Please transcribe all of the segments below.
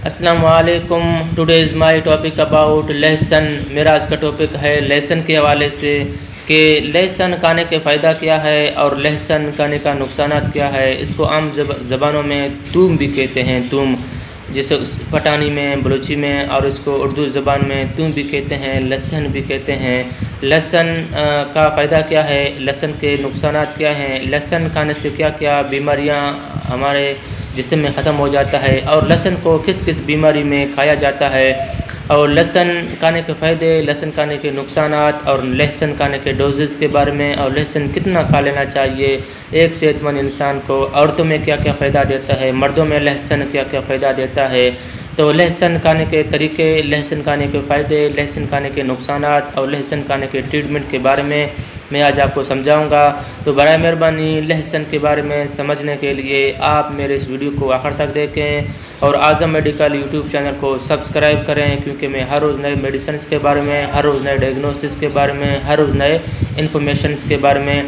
السلام علیکم. Today is my topic about لہسن. میرا آج کا ٹاپک ہے لہسن کے حوالے سے کہ لہسن کھانے کے فائدہ کیا ہے اور لہسن کھانے کا نقصانات کیا ہے. اس کو عام زبانوں میں توم بھی کہتے ہیں، توم، جیسے پٹھانی میں، بلوچی میں، اور اس کو اردو زبان میں توم بھی کہتے ہیں، لہسن بھی کہتے ہیں. لہسن کا فائدہ کیا ہے، لہسن کے نقصانات کیا ہیں، لہسن کھانے سے کیا کیا بیماریاں ہمارے جسم میں ختم ہو جاتا ہے، اور لہسن کو کس کس بیماری میں کھایا جاتا ہے، اور لہسن کھانے کے فائدے، لہسن کھانے کے نقصانات، اور لہسن کھانے کے ڈوزز کے بارے میں، اور لہسن کتنا کھا لینا چاہیے ایک صحت مند انسان کو. عورتوں میں کیا کیا فائدہ دیتا ہے، مردوں میں لہسن کیا کیا فائدہ دیتا ہے. تو لہسن کھانے کے طریقے، لہسن کھانے کے فائدے، لہسن کھانے کے نقصانات اور لہسن کھانے کے ٹریٹمنٹ کے بارے میں آج آپ کو سمجھاؤں گا. تو برائے مہربانی لہسن کے بارے میں سمجھنے کے لیے آپ میرے اس ویڈیو کو آخر تک دیکھیں اور اعظم میڈیکل یوٹیوب چینل کو سبسکرائب کریں، کیونکہ میں ہر روز نئے میڈیسنس کے بارے میں، ہر روز نئے ڈائگنوسس کے بارے میں، ہر روز نئے انفارمیشنس کے بارے میں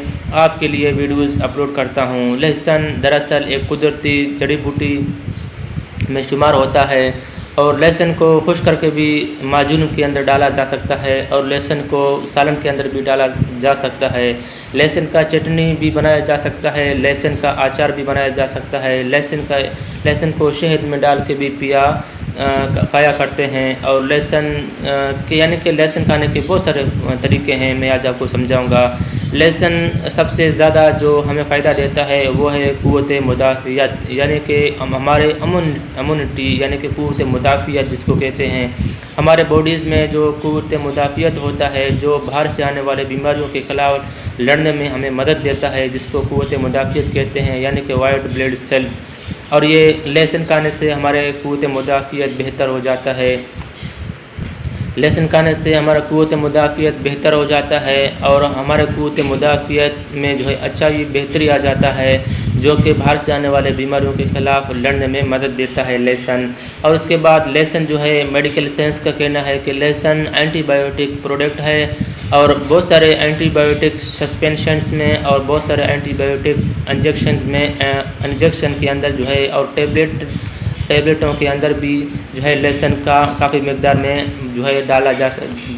آپ کے لیے ویڈیوز اپلوڈ کرتا ہوں. لہسن دراصل ایک قدرتی جڑی بوٹی میں شمار ہوتا ہے، اور لہسن کو خشک کر کے بھی معجون کے اندر ڈالا جا سکتا ہے، اور لہسن کو سالن کے اندر بھی ڈالا جا سکتا ہے. لہسن کا چٹنی بھی بنایا جا سکتا ہے، لہسن کا اچار بھی بنایا جا سکتا ہے، لہسن کو شہد میں ڈال کے بھی کھایا کرتے ہیں. اور لہسن یعنی کہ لہسن کھانے کے بہت سارے طریقے ہیں، میں آج آپ کو سمجھاؤں گا. لہسن سب سے زیادہ جو ہمیں فائدہ دیتا ہے وہ ہے قوت مدافعت، یعنی کہ ہمارے امونٹی، یعنی کہ قوت مدافعت جس کو کہتے ہیں. ہمارے باڈیز میں جو قوت مدافعت ہوتا ہے، جو باہر سے آنے والے بیماریوں کے خلاف لڑنے میں ہمیں مدد دیتا ہے، جس کو قوت مدافعت کہتے ہیں، یعنی کہ وائٹ بلڈ سیلز. اور یہ لہسن کھانے سے ہمارے قوت مدافعت بہتر ہو جاتا ہے. لہسن کھانے سے ہمارا قوت مدافعت بہتر ہو جاتا ہے، اور ہمارے قوت مدافعت میں جو ہے اچھائی بہتری آ جاتا ہے، جو کہ باہر سے آنے والے بیماریوں کے خلاف لڑنے میں مدد دیتا ہے لہسن. اور اس کے بعد لہسن جو ہے میڈیکل سائنس کا کہنا ہے کہ لہسن اینٹی بایوٹک پروڈکٹ ہے، اور بہت سارے اینٹی بایوٹک سسپینشنز میں اور بہت سارے اینٹی بایوٹک انجیکشن کے اندر جو ہے، اور ٹیبلٹوں کے اندر بھی جو ہے لہسن کا کافی مقدار میں جو ہے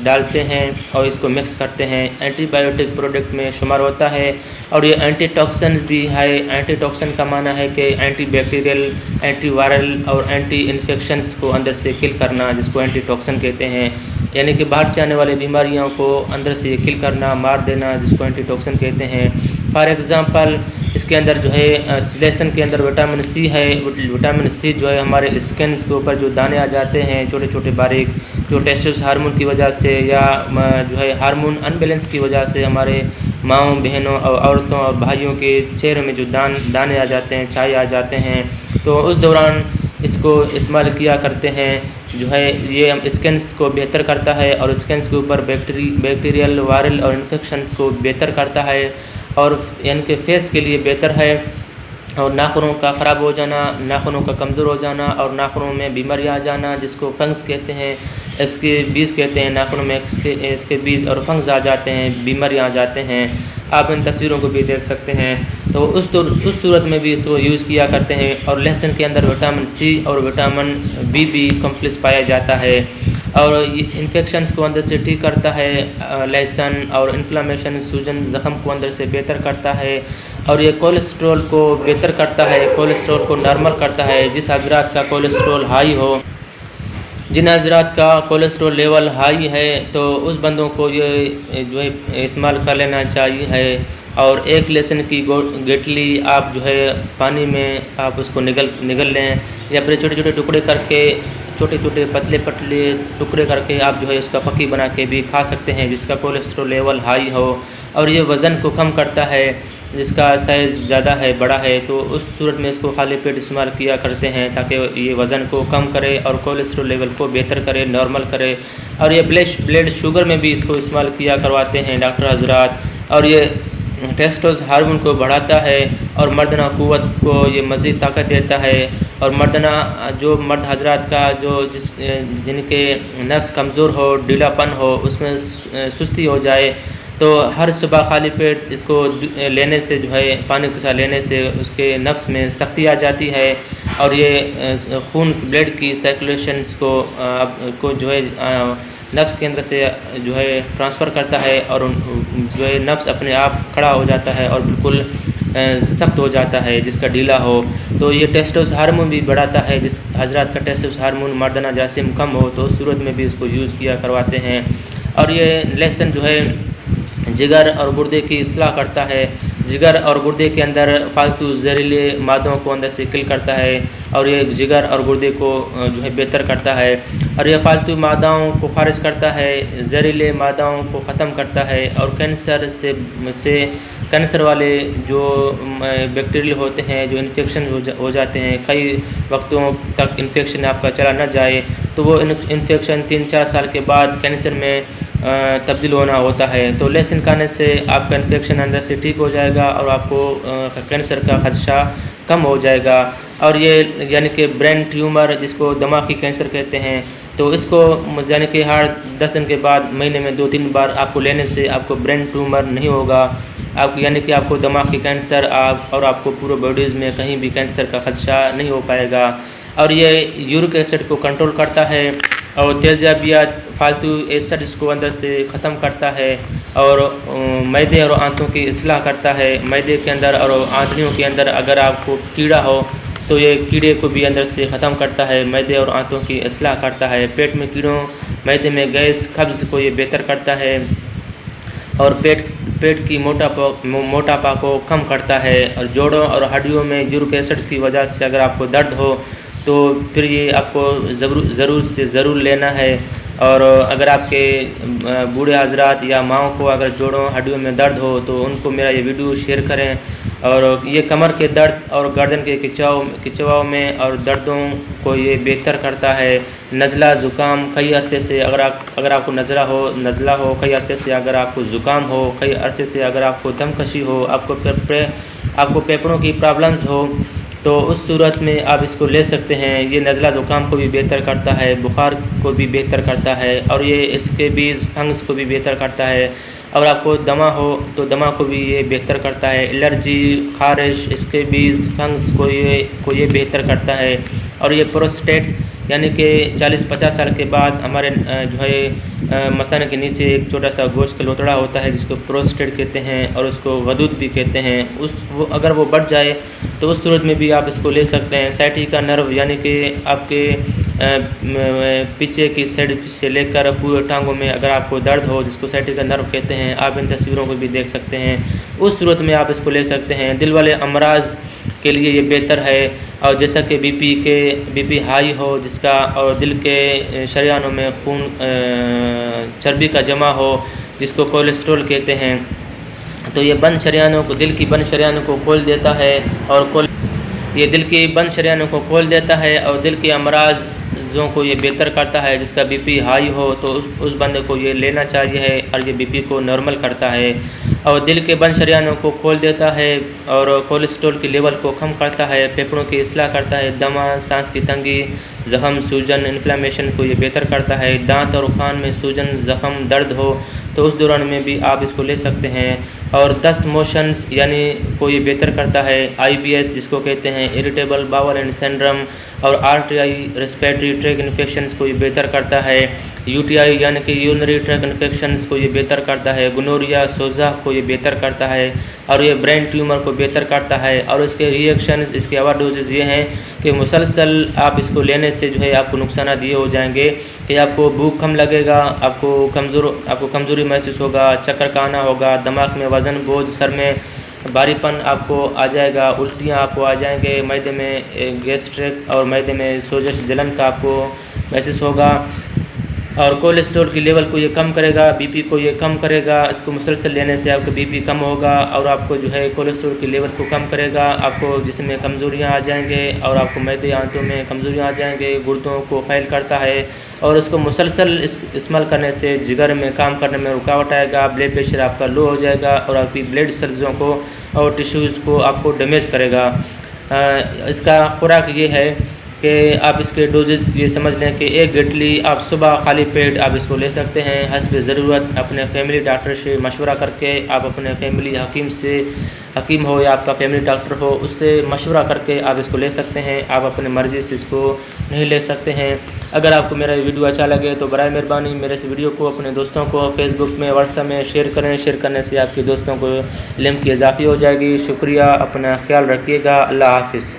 ڈالتے ہیں اور اس کو مکس کرتے ہیں. اینٹی بایوٹک پروڈکٹ میں شمار ہوتا ہے، اور یہ اینٹی ٹاکسنز بھی ہے. اینٹی ٹاکسن کا معنی ہے کہ اینٹی بیکٹیریل، اینٹی وائرل اور اینٹی انفیکشنز کو اندر سے کل کرنا، جس کو اینٹی ٹاکسن کہتے ہیں. یعنی کہ باہر سے آنے والے بیماریوں کو اندر سے کل کرنا، مار دینا، جس کو اینٹی ٹاکسن کہتے ہیں. فار ایگزامپل اس کے اندر جو ہے لہسن کے اندر وٹامن سی ہے. وٹامن سی جو ہے ہمارے اسکنس کے اوپر جو دانے آ جاتے ہیں چھوٹے چھوٹے باریک، جو ٹیسٹس ہارمون کی وجہ سے یا جو ہے ہارمون ان بیلنس کی وجہ سے ہمارے ماؤں، بہنوں اور عورتوں اور بھائیوں کے چہرے میں جو دانے آ جاتے ہیں، چھائے آ جاتے ہیں، تو اس دوران اس کو استعمال کیا کرتے ہیں. جو ہے یہ اسکنس کو بہتر کرتا ہے، اور اسکنس کے اوپر بیکٹیریل، وائرل اور انفیکشنز کو بہتر کرتا ہے، اور یعنی کہ فیس کے لیے بہتر ہے. اور ناخنوں کا خراب ہو جانا، ناخنوں کا کمزور ہو جانا، اور ناخنوں میں بیماریاں آ جانا، جس کو فنگس کہتے ہیں، اس کے بیج کہتے ہیں. ناخنوں میں اس کے بیج اور فنگس آ جاتے ہیں، بیماریاں آ جاتے ہیں. آپ ان تصویروں کو بھی دیکھ سکتے ہیں. تو اس صورت میں بھی اس کو یوز کیا کرتے ہیں. اور لہسن کے اندر وٹامن سی اور وٹامن بی بھی کمپلیکس پایا جاتا ہے، اور یہ انفیکشنز کو اندر سے ٹھیک کرتا ہے لہسن، اور انفلامیشن، سوجن، زخم کو اندر سے بہتر کرتا ہے. اور یہ کولیسٹرول کو بہتر کرتا ہے، کولیسٹرول کو نارمل کرتا ہے. جس حضرات کا کولیسٹرول ہائی ہو، جن حضرات کا کولیسٹرول لیول ہائی ہے، تو اس بندوں کو یہ جو ہے استعمال کر لینا چاہیے ہے. اور ایک لہسن کی گٹلی آپ جو ہے پانی میں آپ اس کو نگل لیں، یا پھر چھوٹے چھوٹے ٹکڑے کر کے، چھوٹے چھوٹے پتلے ٹکڑے کر کے آپ جو ہے اس کا پکی بنا کے بھی کھا سکتے ہیں، جس کا کولیسٹرول لیول ہائی ہو. اور یہ وزن کو کم کرتا ہے، جس کا سائز زیادہ ہے، بڑا ہے، تو اس صورت میں اس کو خالی پیٹ استعمال کیا کرتے ہیں، تاکہ یہ وزن کو کم کرے اور کولیسٹرول لیول کو بہتر کرے، نارمل کرے. اور یہ بلڈ شوگر میں بھی اس کو استعمال کیا کرواتے ہیں ڈاکٹر حضرات. اور یہ ٹیسٹوز ہارمون کو بڑھاتا ہے، اور مردانہ قوت کو یہ مزید طاقت دیتا ہے. اور جو مرد حضرات کا جن کے نفس کمزور ہو، ڈھیلا پن ہو، اس میں سستی ہو جائے، تو ہر صبح خالی پیٹ اس کو لینے سے جو ہے پانی کے ساتھ لینے سے اس کے نفس میں سختی آ جاتی ہے اور یہ خون بلڈ کی سرکولیشنز کو جو ہے نفس کے اندر سے جو ہے ٹرانسفر کرتا ہے اور جو ہے نفس اپنے آپ کھڑا ہو جاتا ہے اور بالکل سخت ہو جاتا ہے جس کا ڈھیلا ہو. تو یہ ٹیسٹوس ہارمون بھی بڑھاتا ہے. جس حضرات کا ٹیسٹوس ہارمون مردانہ جراثیم کم ہو تو اس صورت میں بھی اس کو یوز کیا کرواتے ہیں. اور یہ لہسن جو ہے جگر اور گردے کی اصلاح کرتا ہے. جگر اور گردے کے اندر فالتو زہریلے مادوں کو اندر سے کل کرتا ہے اور یہ جگر اور گردے کو جو ہے بہتر کرتا ہے اور یہ فالتو مادوں کو خارج کرتا ہے, زہریلے مادوں کو ختم کرتا ہے اور کینسر والے جو بیکٹیریل ہوتے ہیں جو انفیکشن ہو جاتے ہیں, کئی وقتوں تک انفیکشن آپ کا چلا نہ جائے تو وہ انفیکشن 3-4 سال کے بعد کینسر میں تبدیل ہونا ہوتا ہے. تو لہسن کھانے سے آپ کا انفیکشن اندر سے ٹھیک ہو جائے گا اور آپ کو کینسر کا خدشہ کم ہو جائے گا. اور یہ یعنی کہ برین ٹیومر جس کو دماغی کینسر کہتے ہیں, تو اس کو یعنی کہ ہر 10 دن کے بعد مہینے میں 2-3 بار آپ کو لینے سے آپ کو برین ٹیومر نہیں ہوگا. آپ یعنی کہ آپ کو دماغ کی کینسر اور آپ کو پورے باڈیز میں کہیں بھی کینسر کا خدشہ نہیں ہو پائے گا. اور یہ یورک ایسڈ کو کنٹرول کرتا ہے اور تیزابیت فالتو ایسڈز کو اندر سے ختم کرتا ہے اور معدے اور آنتوں کی اصلاح کرتا ہے. معدے کے اندر اور آنتڑیوں کے اندر اگر آپ کو کیڑا ہو تو یہ کیڑے کو بھی اندر سے ختم کرتا ہے. معدے اور آنتوں کی اصلاح کرتا ہے. پیٹ میں کیڑوں, معدے میں گیس قبض کو یہ بہتر کرتا ہے اور پیٹ کی موٹاپا کو کم کرتا ہے. اور جوڑوں اور ہڈیوں میں یورک ایسڈ کی وجہ سے اگر آپ کو درد ہو تو پھر یہ آپ کو ضرور لینا ہے. اور اگر آپ کے بوڑھے حضرات یا ماؤں کو اگر جوڑوں ہڈیوں میں درد ہو تو ان کو میرا یہ ویڈیو شیئر کریں. اور یہ کمر کے درد اور گردن کے کھچواؤ میں اور دردوں کو یہ بہتر کرتا ہے. نزلہ زکام کئی عرصے سے اگر آپ کو نزلہ ہو کئی عرصے سے, اگر آپ کو زکام ہو کئی عرصے سے, اگر آپ کو دم کشی ہو, آپ کو پھیپھڑوں کی پرابلمز ہو تو اس صورت میں آپ اس کو لے سکتے ہیں. یہ نزلہ زکام کو بھی بہتر کرتا ہے, بخار کو بھی بہتر کرتا ہے اور یہ اس کے بیج فنگس کو بھی بہتر کرتا ہے. اور آپ کو دمہ ہو تو دمہ کو بھی یہ بہتر کرتا ہے. الرجی, خارش, اس کے بیج فنگس کو یہ بہتر کرتا ہے. اور یہ پروسٹیٹ یعنی کہ 40-50 سال کے بعد ہمارے جو ہے مثانے کے نیچے ایک چھوٹا سا گوشت کا لوتڑا ہوتا ہے جس کو پروسٹیٹ کہتے ہیں اور اس کو غدود بھی کہتے ہیں. اگر وہ بڑھ جائے تو اس صورت میں بھی آپ اس کو لے سکتے ہیں. سائٹیکا نرو یعنی کہ آپ کے پیچھے کی سائڈ سے لے کر پورے ٹانگوں میں اگر آپ کو درد ہو جس کو سائٹیکا نرو کہتے ہیں, آپ ان تصویروں کو بھی دیکھ سکتے ہیں. اس صورت میں آپ اس کو لے سکتے ہیں. دل والے امراض کے لیے یہ بہتر ہے. اور جیسا کہ بی پی ہائی ہو جس کا اور دل کے شریانوں میں خون چربی کا جمع ہو جس کو کولیسٹرول کہتے ہیں, تو یہ دل کی بند شریانوں کو کھول دیتا ہے اور یہ دل کی بند شریانوں کو کھول دیتا ہے اور دل کے امراضوں کو یہ بہتر کرتا ہے. جس کا بی پی ہائی ہو تو اس بندے کو یہ لینا چاہیے ہے اور یہ بی پی کو نارمل کرتا ہے اور دل کے بند شریانوں کو کھول دیتا ہے اور کولیسٹرول کی لیول کو کم کرتا ہے. پھیپھڑوں کی اصلاح کرتا ہے. دمہ, سانس کی تنگی, زخم, سوجن, انفلیمیشن کو یہ بہتر کرتا ہے. دانت اور کان میں سوجن, زخم, درد ہو تو اس دوران میں بھی آپ اس کو لے سکتے ہیں. اور دست موشنز یعنی کو یہ بہتر کرتا ہے. IBS جس کو کہتے ہیں اریٹیبل باول اینڈ سنڈرم اور RTI ریسپیریٹری ٹریک انفیکشنز کو یہ بہتر کرتا ہے. UTI یعنی کہ یورینری ٹریک انفیکشنز کو یہ بہتر کرتا ہے. گنوریا, سوزا کو یہ بہتر کرتا ہے اور یہ برین ٹیومر کو بہتر کرتا ہے. اور اس کے ریئیکشنز, اس کے اوور ڈوزز یہ ہیں کہ مسلسل آپ اس کو لینے سے جو ہے آپ کو نقصانات یہ ہو جائیں گے کہ آپ کو بھوک کم لگے گا, آپ کو کمزوری محسوس ہوگا, چکر کا آنا ہوگا, دماغ میں وزن بوجھ, سر میں بھاری پن آپ کو آ جائے گا, الٹیاں آپ کو آ جائیں گے, معدے میں گیسٹرک اور معدے میں سوزش جلن کا آپ کو محسوس ہوگا. اور کولیسٹرول کی لیول کو یہ کم کرے گا, بی پی کو یہ کم کرے گا. اس کو مسلسل لینے سے آپ کا بی پی کم ہوگا اور آپ کو جو ہے کولیسٹرول کی لیول کو کم کرے گا. آپ کو جسم میں کمزوریاں آ جائیں گے اور آپ کو معدے آنتوں میں کمزوریاں آ جائیں گے. گردوں کو فیل کرتا ہے اور اس کو مسلسل استعمال کرنے سے جگر میں کام کرنے میں رکاوٹ آئے گا. بلڈ پریشر آپ کا لو ہو جائے گا اور آپ کی بلڈ سیلزوں کو اور ٹیشوز کو آپ کو ڈیمیج کرے گا. اس کا خوراک یہ ہے کہ آپ اس کے ڈوزز یہ سمجھ لیں کہ 1 گٹلی آپ صبح خالی پیٹ آپ اس کو لے سکتے ہیں حسب ضرورت، اپنے فیملی ڈاکٹر سے مشورہ کر کے، آپ اپنے فیملی حکیم ہو یا آپ کا فیملی ڈاکٹر ہو، اس سے مشورہ کر کے آپ اس کو لے سکتے ہیں، آپ اپنے مرضی سے اس کو نہیں لے سکتے ہیں۔ اگر آپ کو میرا یہ ویڈیو اچھا لگے تو برائے مہربانی میرے اس ویڈیو کو اپنے دوستوں کو فیس بک میں، واٹس ایپ میں شیئر کریں، شیئر کرنے سے آپ کے دوستوں کو علم کی اضافی ہو جائے گی۔ شکریہ، اپنا خیال رکھیے گا، اللہ حافظ۔